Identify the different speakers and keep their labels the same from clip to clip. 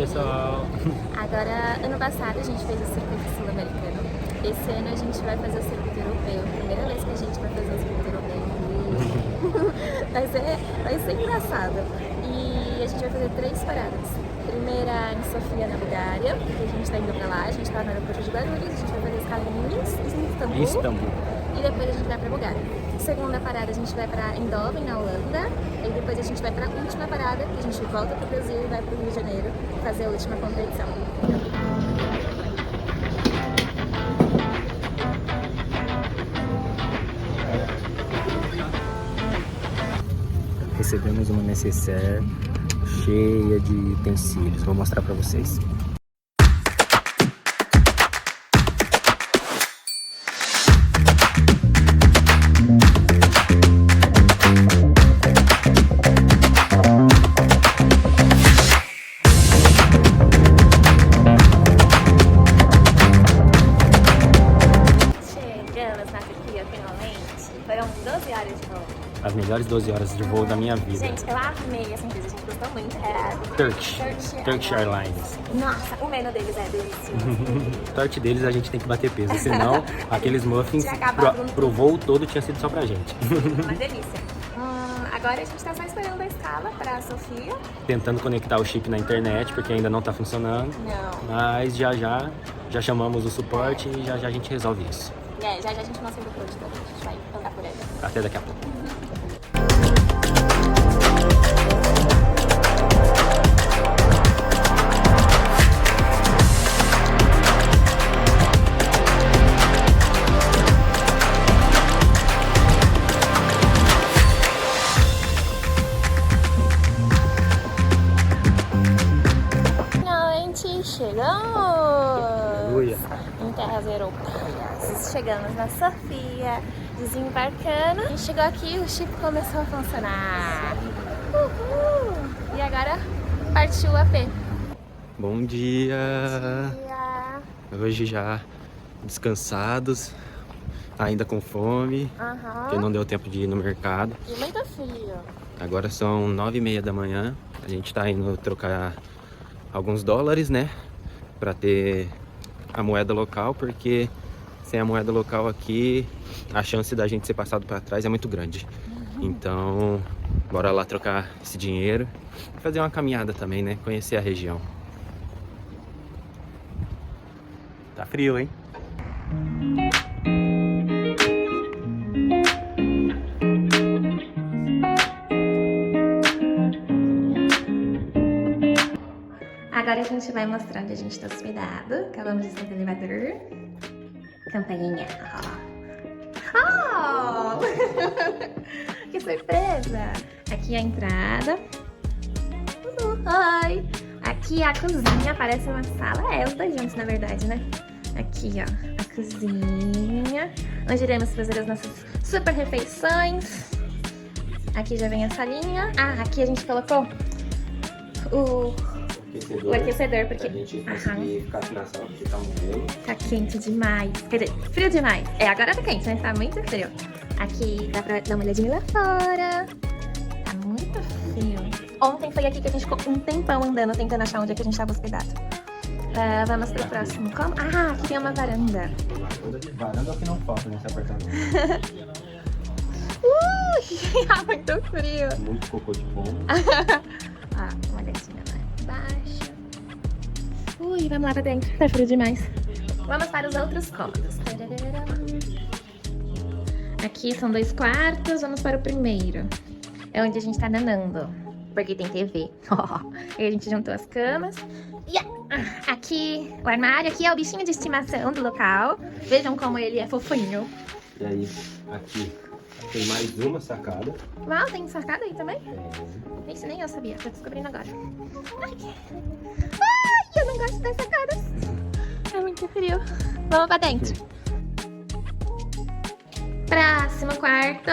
Speaker 1: pessoal!
Speaker 2: Agora, ano passado a gente fez o circuito sul-americano. Esse ano a gente vai fazer o circuito europeu. Primeira vez que a gente vai fazer o circuito europeu. vai ser engraçado. E a gente vai fazer 3 paradas. Primeira em Sofia, na Bulgária, porque a gente está indo pra lá. A gente tá no aeroporto de Guarulhos, a gente vai fazer escala em Minsk, em Istambul. E depois a gente vai pra Bulgária. Segunda parada a gente vai pra Eindhoven, na Holanda. E depois a gente vai pra última parada, que a gente volta pro Brasil e vai pro Rio de Janeiro fazer a última competição.
Speaker 1: Recebemos uma necessaire cheia de utensílios. Vou mostrar pra vocês.
Speaker 2: Chegamos na Turquia finalmente. Foram 12 horas de voo.
Speaker 1: As melhores 12 horas de voo da minha vida.
Speaker 2: Gente, eu amei essa empresa, a gente gostou muito.
Speaker 1: Turkish Airlines.
Speaker 2: Nossa, o menu deles é delicioso.
Speaker 1: Sorte deles, a gente tem que bater peso, senão aqueles muffins
Speaker 2: Tinha acabado
Speaker 1: pro voo todo tinha sido só pra gente.
Speaker 2: Uma delícia. Agora a gente tá só esperando a escala pra Sofia.
Speaker 1: Tentando conectar o chip na internet, porque ainda não tá funcionando.
Speaker 2: Não.
Speaker 1: Mas já chamamos o suporte e já a gente resolve isso.
Speaker 2: Já a gente mostra o produto, a gente vai andar por aí.
Speaker 1: Até daqui a pouco.
Speaker 2: Finalmente chegamos!
Speaker 1: Aleluia.
Speaker 2: Em terras europeias. Chegamos na Sofia, desembarcando. A gente chegou aqui e o chip começou a funcionar. Uhul! E agora partiu o AP.
Speaker 1: Bom dia!
Speaker 2: E
Speaker 1: Hoje já descansados, ainda com fome, porque não deu tempo de ir no mercado.
Speaker 2: E muito frio.
Speaker 1: Agora são 9h30 da manhã. A gente tá indo trocar alguns dólares, né? Pra ter a moeda local, porque sem a moeda local aqui, a chance da gente ser passado pra trás é muito grande. Então, bora lá trocar esse dinheiro. Fazer uma caminhada também, né? Conhecer a região. Tá frio, hein?
Speaker 2: Agora a gente vai mostrar onde a gente está hospedado. Acabamos de sair do elevador. Campainha. Oh! Que surpresa! Aqui é a entrada. Oi! Aqui é a cozinha, parece uma sala. É, os dois juntos, na verdade, né? Aqui, ó, a cozinha, onde iremos fazer as nossas super refeições. Aqui já vem a salinha. Ah, aqui a gente colocou o aquecedor, porque
Speaker 1: a gente conseguir ficar aqui na sala, porque tá morrendo.
Speaker 2: tá quente demais. Quer dizer, frio demais. É, agora tá quente, mas tá muito frio. Aqui dá pra dar uma olhadinha lá fora. Tá muito frio. Ontem foi aqui que a gente ficou um tempão andando, tentando achar onde é que a gente tava hospedado. Vamos pro próximo. Como? Ah, aqui tem uma varanda.
Speaker 1: Varanda é o que não falta nesse apartamento.
Speaker 2: Muito frio.
Speaker 1: Muito cocô de pombo.
Speaker 2: Uma olhadinha lá embaixo. Ui, vamos lá pra dentro. Tá frio demais. Vamos para os outros cômodos. Aqui são 2 quartos. Vamos para o primeiro. É onde a gente tá nanando. Porque tem TV. Aí a gente juntou as camas. E aqui, o armário. Aqui é o bichinho de estimação do local. Vejam como ele é fofinho.
Speaker 1: E aí, aqui tem mais uma sacada.
Speaker 2: Uau, tem sacada aí também? Isso nem eu sabia, tô descobrindo agora. Ai, eu não gosto das sacadas. É muito frio. Vamos pra dentro. Próximo quarto.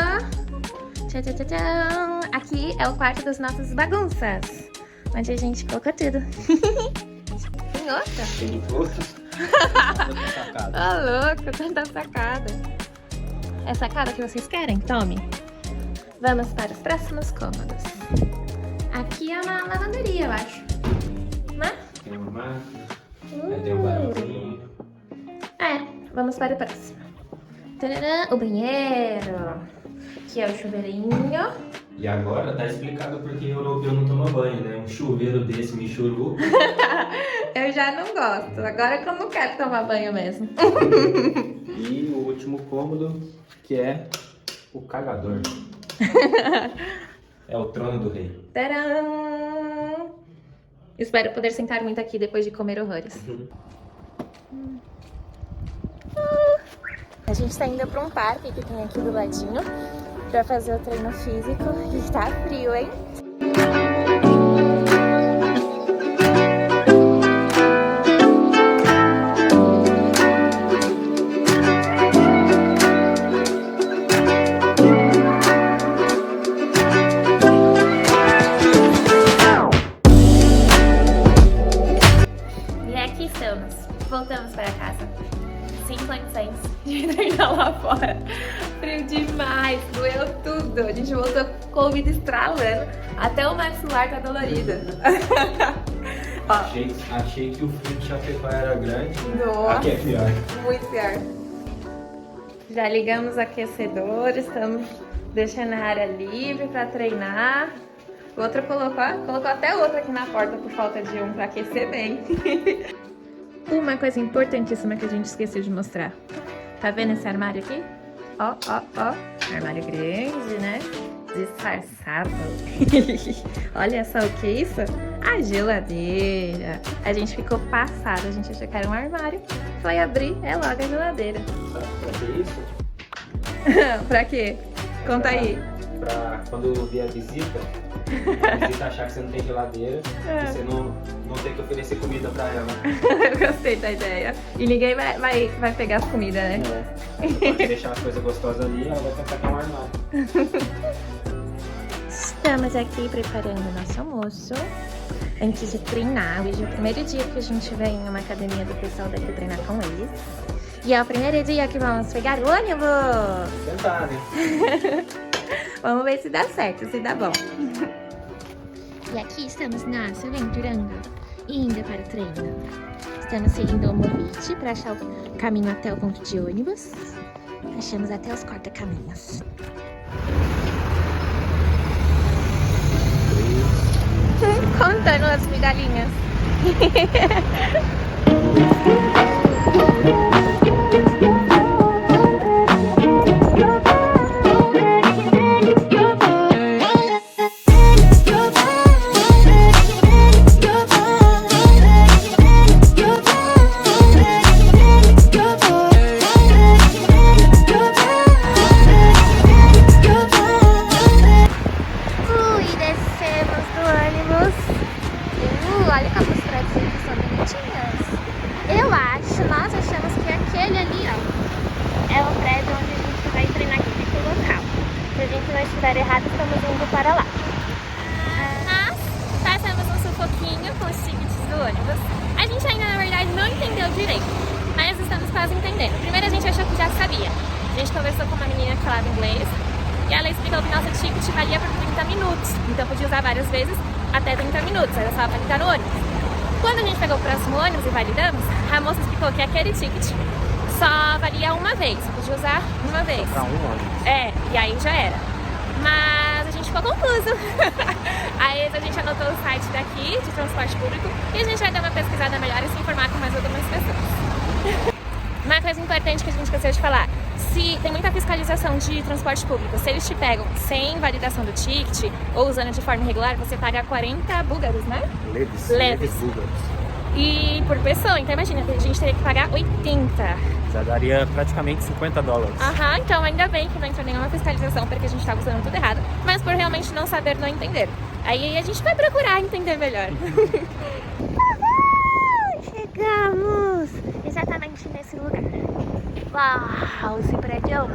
Speaker 2: Tchau, tchau, tchau, tchau. Aqui é o quarto das nossas bagunças, onde a gente colocou tudo. Tem outra?
Speaker 1: Tem outra sacada.
Speaker 2: Tá louco, tanta sacada. É a sacada que vocês querem? Tome. Vamos para os próximos cômodos. Aqui é uma lavanderia, eu acho. Né?
Speaker 1: tem uma máquina, aí tem um barulhinho.
Speaker 2: Vamos para o próximo. Tadadã, o banheiro. Aqui é o chuveirinho.
Speaker 1: E agora tá explicado porque o europeu não toma banho, né? Um chuveiro desse michuru.
Speaker 2: Eu já não gosto. Agora que eu não quero tomar banho mesmo.
Speaker 1: E o último cômodo, que é o cagador. É o trono do rei.
Speaker 2: Tcharam! Espero poder sentar muito aqui depois de comer horrores. A gente tá indo pra um parque que tem aqui do ladinho pra fazer o treino físico e tá frio, hein? E aqui estamos, voltamos para casa. Sem condições de treinar lá fora. Frio demais, doeu tudo. A gente voltou com o Covid estralando. Até o maxilar tá dolorido.
Speaker 1: Achei que o frio de Chapecó era grande.
Speaker 2: Nossa,
Speaker 1: aqui é pior.
Speaker 2: Muito pior. Já ligamos o aquecedor, estamos deixando a área livre para treinar. O outro colocou até outro aqui na porta por falta de um para aquecer bem. Uma coisa importantíssima que a gente esqueceu de mostrar. Tá vendo esse armário aqui? Ó. Armário grande, né? Disfarçado. Olha só o que é isso? A geladeira. A gente ficou passado. A gente achou que era um armário. Foi abrir, é logo a geladeira.
Speaker 1: Sabe pra que isso?
Speaker 2: Pra quê? Conta aí.
Speaker 1: Pra quando vier a visita achar que você não tem geladeira e você não tem que oferecer comida pra ela.
Speaker 2: Eu gostei da ideia. E ninguém vai pegar as comidas, né?
Speaker 1: Você pode deixar as coisas gostosas ali, ela vai tentar com um armário.
Speaker 2: Estamos aqui preparando o nosso almoço antes de treinar. Hoje é o primeiro dia que a gente vem em uma academia do pessoal daqui treinar com eles. E é o primeiro dia que vamos pegar o ônibus.
Speaker 1: Tentar, né?
Speaker 2: Vamos ver se dá certo, se dá bom.
Speaker 3: E aqui estamos nós aventurando, indo para o treino. Estamos seguindo o Movite para achar o caminho até o ponto de ônibus. Achamos até os corta-caminhos.
Speaker 2: Contando as migalhinhas. Olha como os prédios são bonitinhos. Nós achamos que aquele ali, ó, é o prédio onde a gente vai treinar aqui no local. Se a gente não estiver errado, estamos indo para lá. Nós passamos um sufoquinho com os tickets do ônibus. A gente ainda, na verdade, não entendeu direito, mas estamos quase entendendo. Primeiro a gente achou que já sabia. A gente conversou com uma menina que falava inglês e ela explicou que nosso ticket valia por 30 minutos. Então podia usar várias vezes até 30 minutos, era só para ficar no ônibus. Quando a gente pegou o próximo ônibus e validamos, a moça explicou que aquele ticket só valia uma vez, só podia usar uma vez.
Speaker 1: Pra um ônibus.
Speaker 2: E aí já era. Mas a gente ficou confuso. Aí a gente anotou o site daqui, de transporte público, e a gente vai dar uma pesquisada melhor e se informar com mais algumas pessoas. Uma coisa importante que a gente esqueceu de falar, se tem muita fiscalização de transporte público, se eles te pegam sem validação do ticket ou usando de forma irregular, você paga 40 búlgaros, né? Leves
Speaker 1: búlgaros.
Speaker 2: E por pessoa, então imagina, a gente teria que pagar 80.
Speaker 1: Já daria praticamente $50.
Speaker 2: Aham, então ainda bem que não entrou nenhuma fiscalização porque a gente estava usando tudo errado, mas por realmente não saber, não entender. Aí a gente vai procurar entender melhor.
Speaker 3: Chegamos exatamente nesse lugar. Uau, esse prédio